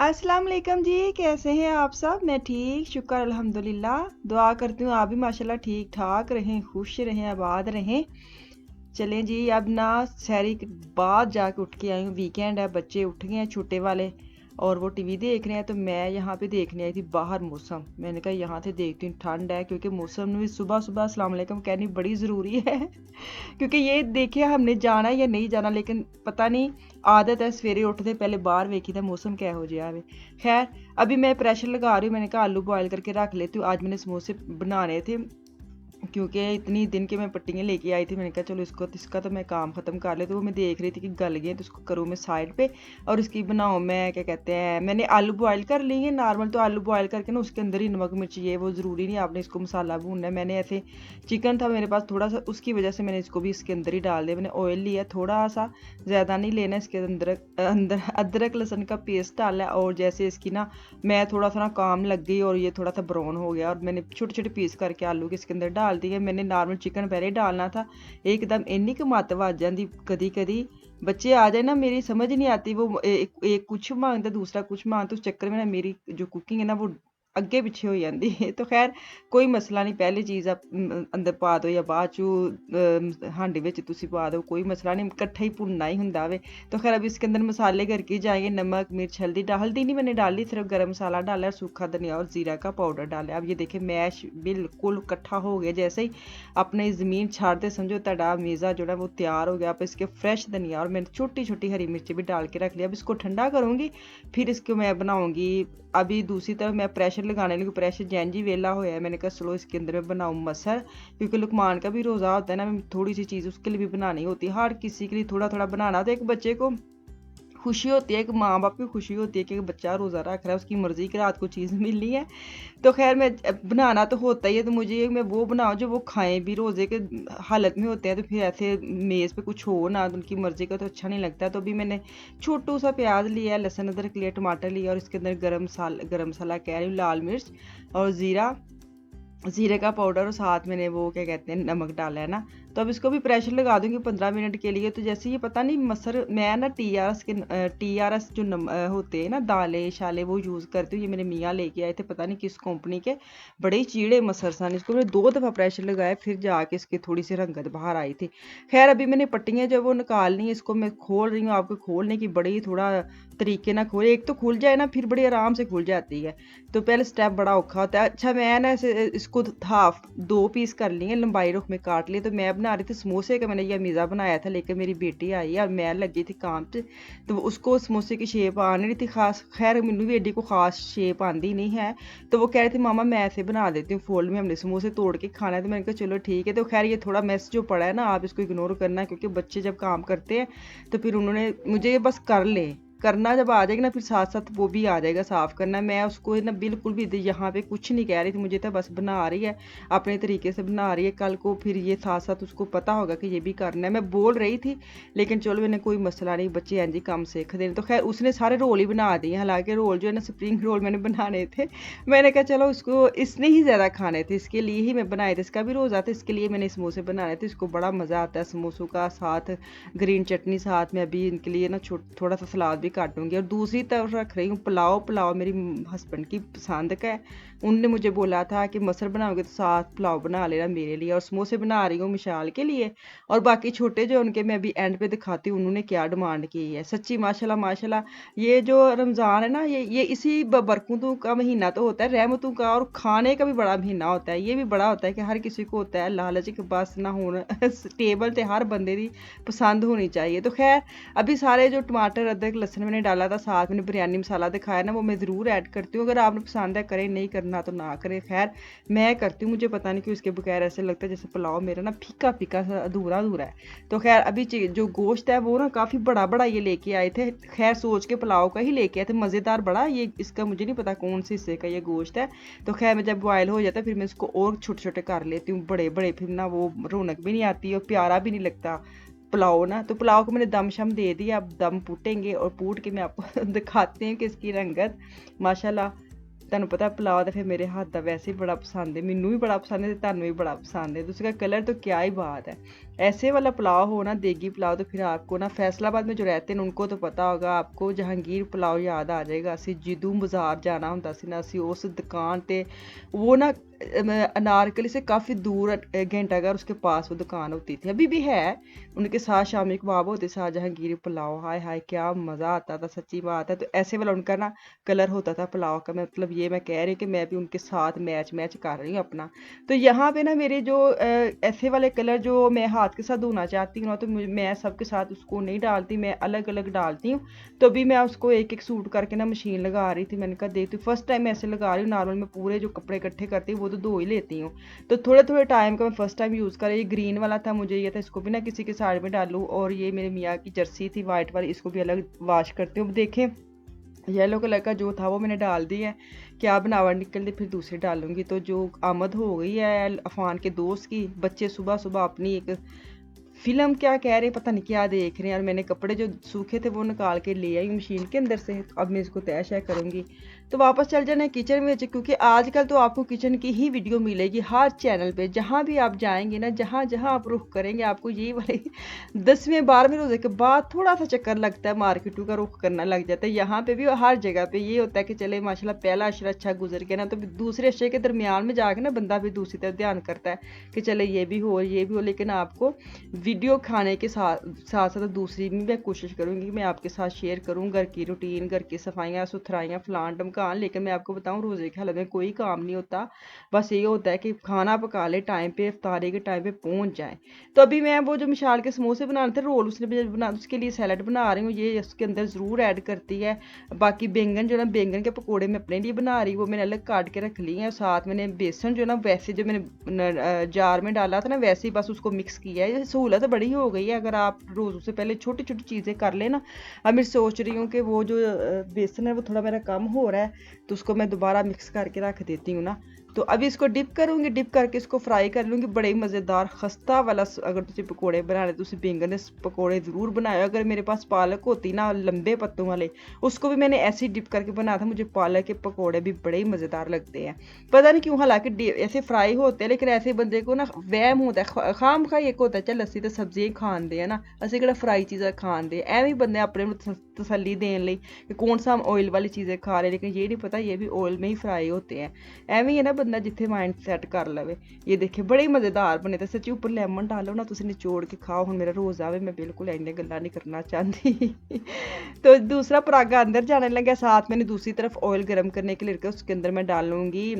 अस्सलाम वालेकुम जी। कैसे हैं आप सब? मैं ठीक, शुक्र अल्हम्दुलिल्लाह। दुआ करती हूँ आप भी माशाल्लाह ठीक ठाक रहें, खुश रहें, आबाद रहें। चलें जी, अब ना सहरी के बाद जाके उठ के आई हूँ। वीकेंड है, बच्चे उठ गए हैं छोटे वाले और वो टीवी देख रहे हैं, तो मैं यहाँ पे देखने आई थी बाहर मौसम। मैंने कहा यहाँ से देखती हूँ, ठंड है, क्योंकि मौसम में सुबह सुबह अस्सलाम वालेकुम कहनी बड़ी ज़रूरी है क्योंकि ये देखिए हमने जाना या नहीं जाना, लेकिन पता नहीं आदत है सवेरे उठते पहले बाहर वेखी था मौसम क्या हो जाए वे। खैर, अभी मैं प्रेशर लगा रही हूँ। मैंने कहा आलू बॉयल करके रख लेती हूँ। आज मैंने समोसे बनाने थे, क्योंकि इतनी दिन के मैं पट्टियाँ लेके आई थी। मैंने कहा चलो इसका तो मैं काम ख़त्म कर ले। तो वो मैं देख रही थी कि गल गए, तो उसको करूँ मैं साइड पे और इसकी बनाऊँ मैं, क्या कहते हैं, मैंने आलू बॉयल कर लिए हैं नॉर्मल। तो आलू बॉयल करके ना उसके अंदर ही नमक मिर्च ये वो ज़रूरी नहीं आपने इसको मसाला भूनना है। मैंने ऐसे चिकन था मेरे पास थोड़ा सा, उसकी वजह से मैंने इसको भी इसके अंदर ही डाल दिया। मैंने ऑयल लिया थोड़ा सा, ज़्यादा नहीं लेना। इसके अंदर अंदर अदरक लहसुन का पेस्ट डाला है और जैसे इसकी ना मैं थोड़ा सा ना काम लग गई और ये थोड़ा सा ब्राउन हो गया और मैंने छोटे छोटे पीस करके आलू के इसके अंदर डाल दिए। मैंने नॉर्मल चिकन पहले डालना था। एकदम इन्नी क मत आ जाती कदी कदी, बच्चे आ जाए ना मेरी समझ नहीं आती। वो एक कुछ मांगता दूसरा कुछ मांगता, उस चक्कर में ना मेरी जो कुकिंग है ना वो अगे पिछे हो जाती है। तो खैर कोई मसला नहीं, पहली चीज़ आप अंदर पा दो या बाद चू हांडी विच तुसी पा दो, कोई मसला नहीं, इकट्ठा ही भुनना ही हुंदा वे। तो खैर अब इसके अंदर मसाले करके जाएंगे, नमक मिर्च हल्दी हल्दी नहीं मैंने डाली, सिर्फ गरम मसाला डाला और सूखा धनिया और जीरा का पाउडर डाला। अब ये देखिए मैश बिल्कुल इकट्ठा हो गया। जैसे ही अपने ज़मीन छाड़ते समझो तड़ा मीज़ा जो है वो तैयार हो गया। आप इसके फ्रेश धनिया और मैंने छोटी छोटी हरी मिर्ची भी डाल के रख लिया। अब इसको ठंडा करूँगी, फिर इसको मैं बनाऊँगी। अभी दूसरी तरफ मैं प्रेशर लगाने लगी, प्रेशर जैन जी वेला होया है। मैंने कहा चलो इसके अंदर मैं बनाऊँ मसर, क्योंकि लुकमान का भी रोज़ा होता है ना, थोड़ी सी चीज़ उसके लिए भी बनानी होती है। हर किसी के लिए थोड़ा थोड़ा बनाना। तो एक बच्चे को खुशी होती है, एक माँ बाप की खुशी होती है कि बच्चा रोज़ा रख रहा है, उसकी मर्ज़ी की रात को चीज़ मिलनी है। तो खैर मैं बनाना तो होता ही है, तो मुझे मैं वो बनाऊँ जो वो खाएं भी, रोज़े के हालत में होते हैं। तो फिर ऐसे मेज़ पे कुछ हो ना उनकी मर्ज़ी का तो अच्छा नहीं लगता। तो अभी मैंने छोटू सा प्याज लिया, लहसुन अदरक लिया, टमाटर लिया और इसके अंदर गरम मसाला कह रही हूँ, लाल मिर्च और ज़ीरे का पाउडर और साथ मैंने वो क्या कहते हैं नमक डाला है ना। तो अब इसको भी प्रेशर लगा दूंगी 15 मिनट के लिए। तो जैसे ये पता नहीं मसर, मैं ना टी आर एस जो होते हैं ना दालें शाले वो यूज़ करती हूँ। ये मेरे मियाँ लेके आए थे पता नहीं किस कंपनी के, बड़े ही चीड़े मसर सन। इसको मैंने 2 दफ़ा प्रेशर लगाया फिर जाके इसकी थोड़ी सी रंगत बाहर आई थी। खैर अभी मैंने पट्टियाँ जो वो निकालनी है, इसको मैं खोल रही हूँ। आपको खोलने की बड़ी थोड़ा तरीके ना खोले, एक तो खुल जाए ना फिर बड़ी आराम से खुल जाती है। तो पहले स्टेप बड़ा औखा होता है। अच्छा मैं ना इसको हाफ 2 पीस कर लिए, लंबाई रुख में काट लिए। तो मैं बना रही थी समोसे का, मैंने यह मीज़ा बनाया था, लेकिन मेरी बेटी आई और मैं लगी थी काम से, तो उसको समोसे की शेप आ नहीं थी खास। खैर मैनू भी एडी को खास शेप आती नहीं है। तो वो कह रही थी मामा मैं ऐसे बना देती हूँ, फोल्ड में हमने समोसे तोड़ के खाना है। तो मैंने कहा चलो ठीक है। तो खैर ये थोड़ा मेस जो पड़ा है ना आप इसको इग्नोर करना, क्योंकि बच्चे जब काम करते हैं तो फिर उन्होंने मुझे ये बस कर ले करना जब आ जाएगा ना फिर साथ साथ वो भी आ जाएगा साफ़ करना। मैं उसको ना बिल्कुल भी यहाँ पे कुछ नहीं कह रही थी, मुझे तो बस बना रही है अपने तरीके से बना रही है। कल को फिर ये साथ साथ उसको पता होगा कि ये भी करना है। मैं बोल रही थी लेकिन चलो मैंने कोई मसला नहीं, बच्चे एंज ही काम सीख दें। तो खैर उसने सारे रोल ही बना दिए, हालांकि रोल जो है ना स्प्रिंग रोल मैंने बनाने थे। मैंने कहा चलो उसको इसने ही ज़्यादा खाने थे, इसके लिए ही मैं बनाए थे। इसका भी रोज़ आता, इसके लिए मैंने समोसे बनाए थे। इसको बड़ा मज़ा आता है समोसों का, साथ ग्रीन चटनी साथ में। अभी इनके लिए ना थोड़ा सा सलाद भी काटूंगी। और दूसरी तरफ रख रही हूँ पुलाव। पुलाव मेरी हस्बैंड की पसंद का है, उनने मुझे बोला था कि मसर बनाओगे तो साथ पुलाव बना लेना मेरे लिए। और समोसे बना रही हूँ मिशाल के लिए, और बाकी छोटे जो उनके मैं अभी एंड पे दिखाती हूँ उन्होंने क्या डिमांड की है। सच्ची माशाल्लाह माशाल्लाह, ये जो रमज़ान है ना ये इसी बरकतों का महीना तो होता है, रहमतों का, और खाने का भी बड़ा महीना होता है। ये भी बड़ा होता है कि हर किसी को होता है लालच के बस ना होना टेबल ते हर बंदे की पसंद होनी चाहिए। तो खैर अभी सारे जो टमाटर अदरक लहसुन मैंने डाला था, साथ मैंने बिरयानी मसाला दिखाया ना, वो मैं ज़रूर ऐड करती हूँ। अगर आपने पसंद है करें, नहीं करना तो ना करें। खैर मैं करती हूँ, मुझे पता नहीं क्यों इसके बगैर ऐसे लगता है जैसे पुलाव मेरा ना फीका फीका सा अधूरा अधूरा है। तो खैर अभी जो गोश्त है वो ना काफ़ी बड़ा बड़ा ये लेके आए थे। खैर सोच के पुलाव का ही लेके आए थे, मज़ेदार बड़ा। ये इसका मुझे नहीं पता कौन से हिस्से का ये गोश्त है। तो खैर मैं जब बॉयल हो जाता है फिर मैं इसको और छोटे छोटे कर लेती हूँ, बड़े बड़े, फिर ना वो रौनक भी नहीं आती और प्यारा भी नहीं लगता पुलाव ना। तो पुलाव को मैंने दम शम दे दिया, अब दम फूटेंगे और फूट के मैं आपको दिखाती हूँ कि इसकी रंगत माशाल्लाह ਤੁਹਾਨੂੰ ਪਤਾ पुलाव तो फिर मेरे हाथ का वैसे ही बड़ा पसंद है, मैनू भी बड़ा पसंद है, ਤੁਹਾਨੂੰ भी बड़ा पसंद है। तो उसका कलर तो क्या ही बात है। ऐसे वाला पुलाव हो ना, देगी पुलाव, तो फिर आपको ना फैसलाबाद में जो रहते हैं उनको तो पता होगा, आपको जहांगीर पुलाव याद आ जाएगा। ਅਸੀਂ ਜਦੋਂ बाजार जाना ਹੁੰਦਾ ਸੀ ना, ਅਸੀਂ उस दुकान पे वो ना अनारकली से काफ़ी दूर घंटा घर उसके पास वो दुकान होती थी, अभी भी है। उनके साथ शामी कबाब होते, साथ जहांगीर पुलाव, हाय हाय क्या मज़ा आता था, सच्ची बात है। तो ऐसे वाला उनका ना कलर होता था पुलाव का, मतलब ये मैं कह रही हूँ कि मैं भी उनके साथ मैच कर रही हूँ अपना। तो यहाँ पे ना मेरे जो ऐसे वाले कलर जो मैं हाथ के साथ धोना चाहती हूँ ना, तो मैं सबके साथ उसको नहीं डालती, मैं अलग अलग डालती हूँ। तो अभी मैं उसको एक एक सूट करके ना मशीन लगा रही थी, मैंने कहा देखती हूँ, फर्स्ट टाइम ऐसे लगा रही हूँ। नॉर्मल मैं पूरे जो कपड़े इकट्ठे करती हूँ वो तो धो ही लेती हूँ, तो थोड़े थोड़े टाइम का मैं फर्स्ट टाइम यूज़ कर रही। ये ग्रीन वाला था, मुझे ये था इसको भी ना किसी के साइड में डालूँ, और ये मेरे मियाँ की जर्सी थी वाइट वाली, इसको भी अलग वॉश करती हूँ। देखें येलो कलर का जो था वो मैंने डाल दी है, क्या बनावट निकल दी फिर दूसरी डालूंगी। तो जो आमद हो गई है अफान के दोस्त की, बच्चे सुबह सुबह अपनी एक फिल्म क्या कह रहे हैं पता नहीं क्या देख रहे हैं, और मैंने कपड़े जो सूखे थे वो निकाल के ले आई मशीन के अंदर से। तो अब मैं इसको तय शय करूँगी, तो वापस चल जाना है किचन में, क्योंकि आजकल तो आपको किचन की ही वीडियो मिलेगी हर चैनल पे। जहाँ भी आप जाएंगे ना, जहाँ जहाँ आप रुख करेंगे, आपको यही वाले 10वें 12वें रोजे के बाद थोड़ा सा चक्कर लगता है, मार्केटों का रुख करना लग जाता है। यहाँ पे भी हर जगह पे ये होता है कि चले माशाल्लाह पहला अशरा अच्छा गुजर गया ना, तो दूसरे अशरे के दरमियान में जाके ना बंदा भी दूसरी तरफ ध्यान करता है कि चले ये भी हो ये भी हो। लेकिन आपको वीडियो खाने के साथ साथ दूसरी भी मैं कोशिश करूँगी कि मैं आपके साथ शेयर करूँ घर की रूटीन, घर की सफाइयाँ सुथराइयाँ फलान ढमकान। लेकिन मैं आपको बताऊँ रोज़े के हालत में कोई काम नहीं होता, बस ये होता है कि खाना पका ले टाइम पे, इफ्तारी के टाइम पे पहुँच जाए। तो अभी मैं वो जो मिशाल के समोसे बनाने थे, रोल उसने बना, उसके लिए सैलड बना रही हूँ, ये उसके अंदर ज़रूर ऐड करती है। बाकी बैंगन जो ना, बैंगन के पकौड़े मैं अपने लिए बना रही हूँ, वो मैंने अलग काट के रख ली हैं। साथ मैंने बेसन जो ना वैसे जो मैंने जार में डाला था ना, वैसे ही बस उसको मिक्स किया है। सहूलत बड़ी हो गई है अगर आप रोज़ से पहले छोटी छोटी चीज़ें कर लेना। अब मैं सोच रही हूँ कि वो जो बेसन है वो थोड़ा मेरा कम हो रहा है, तो उसको मैं दोबारा मिक्स करके रख देती हूँ ना। तो अभी इसको डिप करूँगी, डिप करके इसको फ्राई कर लूँगी। बड़े मज़ेदार खस्ता वाला अगर तुम पकौड़े बनाने, तो बैंगन दे पकौड़े ज़रूर बनाए। अगर मेरे पास पालक होती ना लंबे पत्तों वाले, उसको भी मैंने ऐसे ही डिप करके बनाया था। मुझे पालक के पकौड़े भी बड़े ही मज़ेदार लगते हैं, पता नहीं क्यों। हालांकि ऐसे फ्राई होते हैं, लेकिन ऐसे बंदे को ना वहम होता है, खाम खा एक होता है चल असी तो सब्जियां खाते हैं ना, असं कि फ्राई चीज़ें खाते। एवं बंदे अपने तसल्ली देने ਲਈ कि कौन सा हम ऑयल वाली चीज़ें खा रहे हैं, लेकिन ये नहीं पता ये भी ऑयल में ही फ्राई होते हैं। एवं है ना बंदा जिथे माइंड सैट कर लवे। ये देखिए बड़े मज़ेदार बने थे सच्ची। ऊपर लेमन डालो ना, तुम निचोड़ के खाओ। हुण मेरा रोज़ आवे, मैं बिल्कुल इन्नी गल्लां नहीं करना चाहती। तो दूसरा परागा अंदर जाने लगा, साथ मैंने दूसरी तरफ ऑयल गर्म करने के लिए रखा, उसके अंदर मैं डालूंगी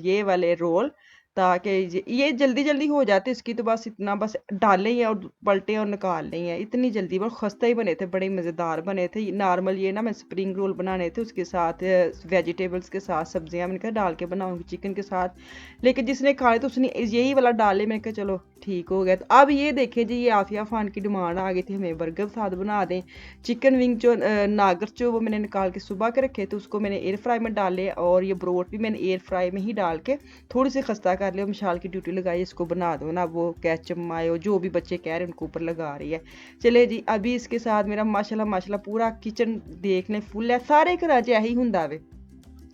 ये वाले रोल, ताकि ये जल्दी जल्दी हो जाते इसकी। तो बस इतना बस डालें ही और पलटें और निकाल लें, इतनी जल्दी। बहुत खस्ता ही बने थे, बड़े मज़ेदार बने थे। नॉर्मल ये ना मैं स्प्रिंग रोल बनाने थे, उसके साथ वेजिटेबल्स के साथ सब्जियां मैंने कहा डाल के बनाऊंगी चिकन के साथ। लेकिन जिसने खाए तो उसने यही वाला डाले, मैंने कहा चलो ठीक हो गया। तो अब ये देखें जी, ये आफिया खान की डिमांड आ गई थी हमें बर्गर साथ बना दें। चिकन विंग जो नागर जो वो मैंने निकाल के सुबह के रखे थे, उसको मैंने एयर फ्राई में डाले, और ये ब्रोट भी मैंने एयर फ्राई में ही डाल के थोड़ी सी खस्ता कर लिया। मिशाल की ड्यूटी लगाई, इसको बना दो ना, वो केचप मायो जो भी बच्चे कह रहे हैं उनको ऊपर लगा रही है। चले जी, अभी इसके साथ मेरा माशाल्लाह माशाल्लाह पूरा किचन देख लें फुल है। सारे घर च यही हुंदा वे,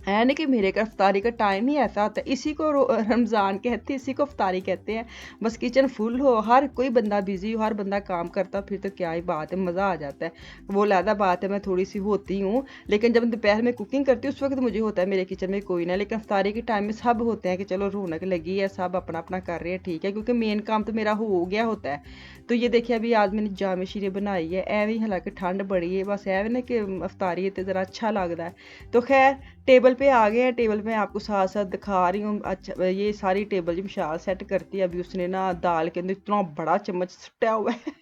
है ना कि मेरे घर अफ्तारी का टाइम ही ऐसा होता है। इसी को रमज़ान कहते हैं, इसी को अफ्तारी कहते हैं। बस किचन फुल हो, हर कोई बंदा बिजी हो, हर बंदा काम करता, फिर तो क्या ही बात है, मज़ा आ जाता है। वो अलहदा बात है मैं थोड़ी सी होती हूँ, लेकिन जब दोपहर में कुकिंग करती हूँ उस वक्त मुझे होता है मेरे किचन में कोई ना। लेकिन अफ्तारी के टाइम में सब होते हैं कि चलो रौनक लगी है, सब अपना अपना कर रहे हैं, ठीक है, क्योंकि मेन काम तो मेरा हो गया होता है। तो ये देखिए अभी आज मैंने जामे शीरे बनाई है एवं, हालांकि ठंड बड़ी है, बस एवं ना कि अफ्तारी तो ज़रा अच्छा लगता है। तो खैर टेबल पे आ गए हैं, टेबल पे आपको साथ साथ दिखा रही हूँ। अच्छा ये सारी टेबल जो मिशाल सेट करती है, अभी उसने ना दाल के अंदर इतना बड़ा चम्मच सटा हुआ है।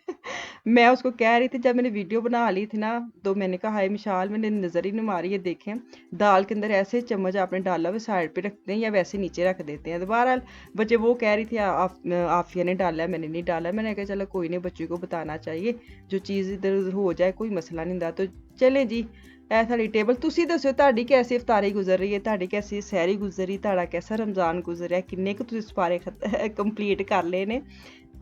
मैं उसको कह रही थी जब मैंने वीडियो बना ली थी ना, तो मैंने कहा हाय मिशाल मैंने नज़र ही नहीं मारी है, देखें दाल के अंदर ऐसे चम्मच आपने डाला हुआ साइड पे रखते हैं या वैसे नीचे रख देते हैं। तो बहरहाल बच्चे वो कह रही थी आफिया ने डाला है, मैंने नहीं डाला। मैंने कहा चलो कोई नहीं, बच्चे को बताना चाहिए, जो चीज़ इधर उधर हो जाए कोई मसला नहीं होता। तो चले जी ਇਹ ਸਾਡੀ ਟੇਬਲ। ਤੁਸੀਂ ਦੱਸਿਓ ਤੁਹਾਡੀ ਕੈਸੀ ਇਫਤਾਰੀ ਗੁਜ਼ਰ ਰਹੀ ਹੈ, ਤੁਹਾਡੀ ਕੈਸੀ ਸਹਿਰੀ ਗੁਜ਼ਰੀ, ਤੁਹਾਡਾ कैसा रमज़ान गुजरिया, किन्ने ਕੁ ਤੁਸੀਂ ਸਪਾਰੇ ਕੰਪਲੀਟ ਕਰ ਲਏ ਨੇ।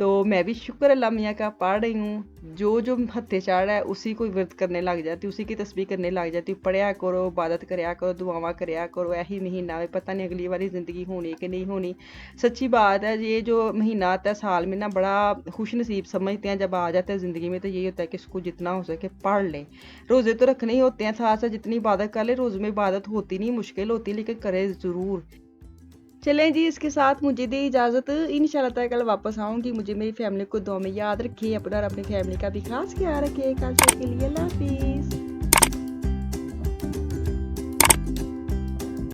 तो मैं भी शुक्र अल्लाह मियाँ का पढ़ रही हूँ। जो जो हत्थे चढ़ रहा है उसी को व्रत करने लग जाती, उसी की तस्बीह करने लग जाती। पढ़िया करो, इबादत करया करो, दुआवां करया करो। यही महीना में पता नहीं अगली बारी ज़िंदगी होनी कि नहीं होनी। सच्ची बात है, ये जो महीना आता है साल में ना, बड़ा खुश नसीब समझते हैं जब आ जाता है ज़िंदगी में। तो यही होता है कि इसको जितना हो सके पढ़ लें। रोज़े तो रखने ही होते हैं, साथ साथ जितनी इबादत कर ले। रोज़े में इबादत होती नहीं, मुश्किल होती, लेकिन करे ज़रूर। चलें जी, इसके साथ मुझे दी इजाज़त। इंशाल्लाह ताला कल वापस आऊँगी। मुझे मेरी फैमिली को दुआ में याद रखिए, अपना और अपनी फैमिली का भी खास ख्याल रखिए। कल तक के लिए अल्लाह हाफ़िज़।